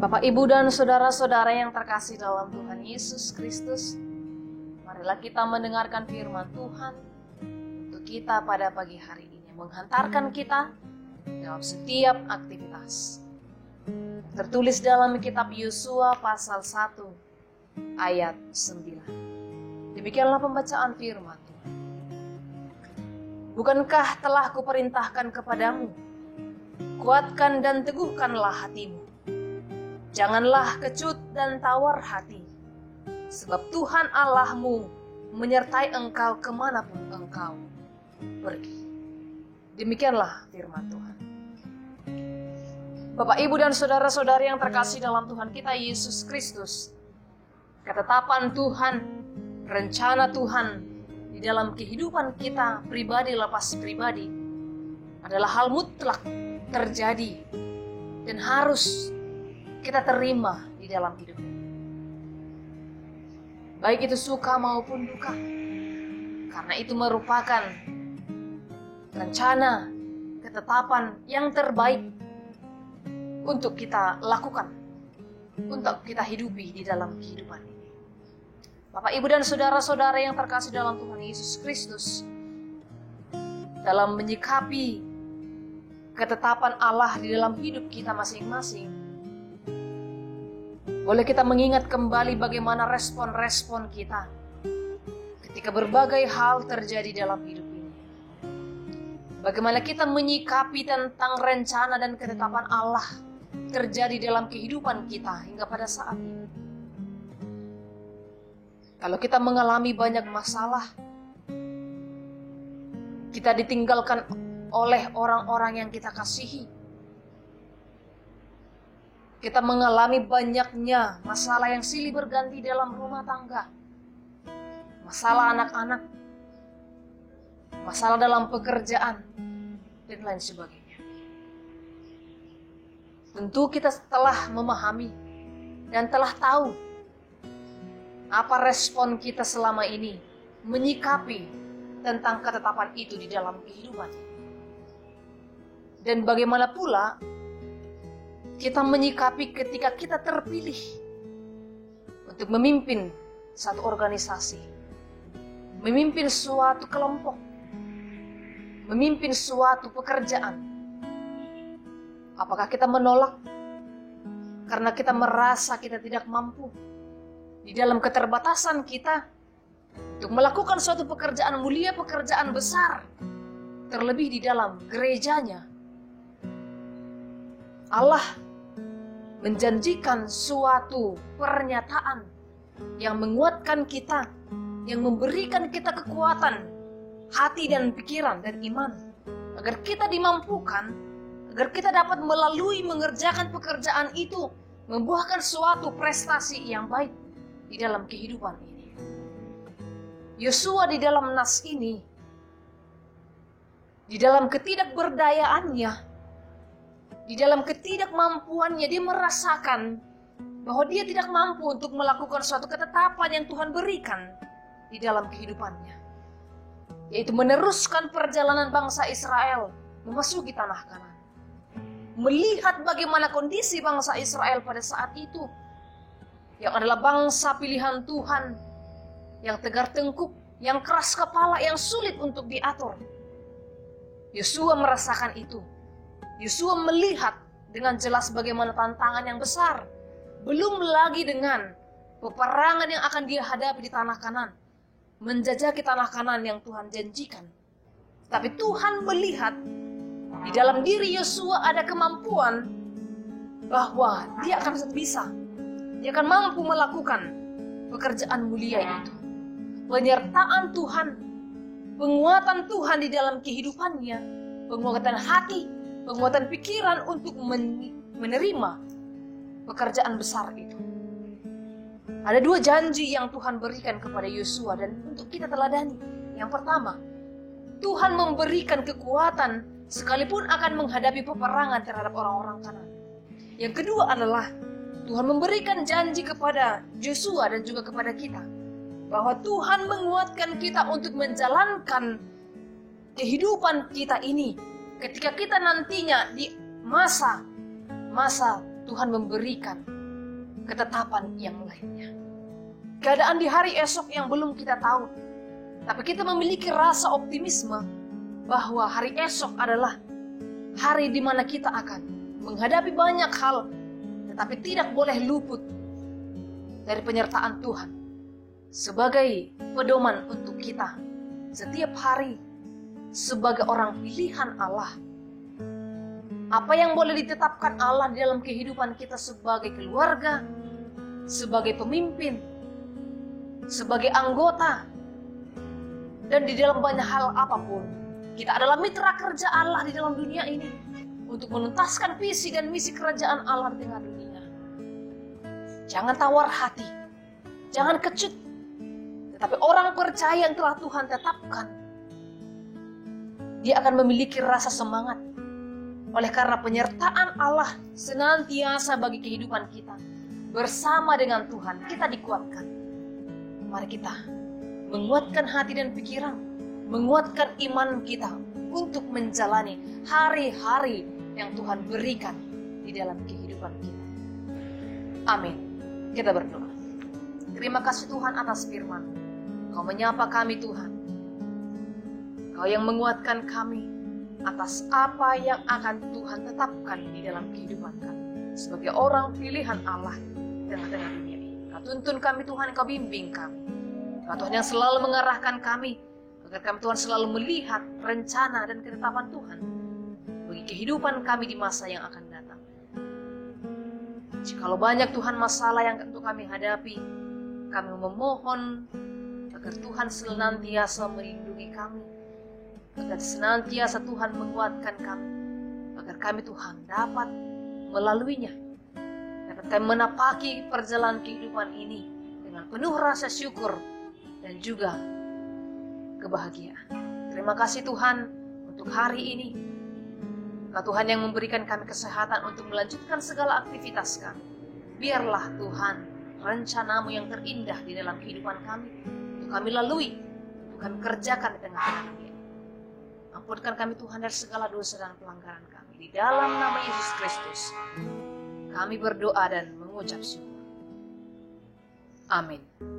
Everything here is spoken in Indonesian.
Bapak, Ibu, dan saudara-saudara yang terkasih dalam Tuhan Yesus Kristus, marilah kita mendengarkan firman Tuhan untuk kita pada pagi hari ini, menghantarkan kita dalam setiap aktivitas. Tertulis dalam kitab Yosua pasal 1 ayat 9. Demikianlah pembacaan firman Tuhan. Bukankah telah kuperintahkan kepadamu, kuatkan dan teguhkanlah hatimu. Janganlah kecut dan tawar hati, sebab Tuhan Allahmu menyertai engkau kemanapun engkau pergi. Demikianlah firman Tuhan. Bapak, Ibu, dan saudara-saudari yang terkasih dalam Tuhan kita Yesus Kristus, ketetapan Tuhan, rencana Tuhan di dalam kehidupan kita pribadi lepas pribadi adalah hal mutlak terjadi dan harus kita terima di dalam hidup ini. Baik itu suka maupun duka. Karena itu merupakan rencana, ketetapan yang terbaik untuk kita lakukan, untuk kita hidupi di dalam kehidupan ini. Bapak, Ibu, dan saudara-saudara yang terkasih dalam Tuhan Yesus Kristus, dalam menyikapi ketetapan Allah di dalam hidup kita masing-masing, boleh kita mengingat kembali bagaimana respon-respon kita ketika berbagai hal terjadi dalam hidup ini. Bagaimana kita menyikapi tentang rencana dan ketetapan Allah terjadi dalam kehidupan kita hingga pada saat ini. Kalau kita mengalami banyak masalah, kita ditinggalkan oleh orang-orang yang kita kasihi, kita mengalami banyaknya masalah yang silih berganti dalam rumah tangga, masalah anak-anak, masalah dalam pekerjaan, dan lain sebagainya. Tentu kita telah memahami dan telah tahu apa respon kita selama ini menyikapi tentang ketetapan itu di dalam kehidupan. Dan bagaimana pula kita menyikapi ketika kita terpilih untuk memimpin satu organisasi, memimpin suatu kelompok, memimpin suatu pekerjaan. Apakah kita menolak karena kita merasa kita tidak mampu di dalam keterbatasan kita untuk melakukan suatu pekerjaan mulia, pekerjaan besar, terlebih di dalam gerejanya? Allah menjanjikan suatu pernyataan yang menguatkan kita, yang memberikan kita kekuatan hati dan pikiran dan iman, agar kita dimampukan, agar kita dapat melalui mengerjakan pekerjaan itu, membuahkan suatu prestasi yang baik di dalam kehidupan ini. Yosua di dalam nas ini, di dalam ketidakberdayaannya, di dalam ketidakmampuannya, dia merasakan bahwa dia tidak mampu untuk melakukan suatu ketetapan yang Tuhan berikan di dalam kehidupannya, yaitu meneruskan perjalanan bangsa Israel memasuki tanah Kanaan. Melihat bagaimana kondisi bangsa Israel pada saat itu, yang adalah bangsa pilihan Tuhan, yang tegar tengkuk, yang keras kepala, yang sulit untuk diatur. Yosua merasakan itu. Yosua melihat dengan jelas bagaimana tantangan yang besar, belum lagi dengan peperangan yang akan dia hadapi di tanah Kanaan, menjajaki tanah Kanaan yang Tuhan janjikan. Tapi Tuhan melihat di dalam diri Yosua ada kemampuan bahwa dia akan bisa, dia akan mampu melakukan pekerjaan mulia itu. Penyertaan Tuhan, penguatan Tuhan di dalam kehidupannya, penguatan hati, penguatan pikiran untuk menerima pekerjaan besar itu. Ada dua janji yang Tuhan berikan kepada Yosua dan untuk kita teladani. Yang pertama, Tuhan memberikan kekuatan sekalipun akan menghadapi peperangan terhadap orang-orang Kanaan. Yang kedua adalah Tuhan memberikan janji kepada Yosua dan juga kepada kita, bahwa Tuhan menguatkan kita untuk menjalankan kehidupan kita ini ketika kita nantinya di masa Tuhan memberikan ketetapan yang lainnya. Keadaan di hari esok yang belum kita tahu, tapi kita memiliki rasa optimisme bahwa hari esok adalah hari di mana kita akan menghadapi banyak hal, tetapi tidak boleh luput dari penyertaan Tuhan sebagai pedoman untuk kita setiap hari sebagai orang pilihan Allah. Apa yang boleh ditetapkan Allah di dalam kehidupan kita sebagai keluarga, sebagai pemimpin, sebagai anggota, dan di dalam banyak hal apapun. Kita adalah mitra kerja Allah di dalam dunia ini untuk menuntaskan visi dan misi kerajaan Allah di tengah dunia. Jangan tawar hati, jangan kecut, tetapi orang percaya yang telah Tuhan tetapkan, dia akan memiliki rasa semangat. Oleh karena penyertaan Allah senantiasa bagi kehidupan kita. Bersama dengan Tuhan, kita dikuatkan. Mari kita menguatkan hati dan pikiran, menguatkan iman kita untuk menjalani hari-hari yang Tuhan berikan di dalam kehidupan kita. Amin. Kita berdoa. Terima kasih Tuhan atas firman. Kau menyapa kami Tuhan. Kau yang menguatkan kami atas apa yang akan Tuhan tetapkan di dalam kehidupan kami sebagai orang pilihan Allah di tengah-tengah dunia ini. Kau tuntun kami Tuhan, Kau bimbing kami. Kau Tuhan yang selalu mengarahkan kami agar kami Tuhan selalu melihat rencana dan ketetapan Tuhan bagi kehidupan kami di masa yang akan datang. Jikalau banyak Tuhan masalah yang untuk kami hadapi, kami memohon agar Tuhan senantiasa melindungi kami, agar senantiasa Tuhan menguatkan kami, agar kami Tuhan dapat melaluinya, dapat kami menapaki perjalanan kehidupan ini dengan penuh rasa syukur dan juga kebahagiaan. Terima kasih Tuhan untuk hari ini. Kau Tuhan yang memberikan kami kesehatan untuk melanjutkan segala aktivitas kami. Biarlah Tuhan rencana-Mu yang terindah di dalam kehidupan kami untuk kami lalui, untuk kami kerjakan di tengah-tengah dunia. Ampunkan kami Tuhan dari segala dosa dan pelanggaran kami. Di dalam nama Yesus Kristus kami berdoa dan mengucap syukur. Amin.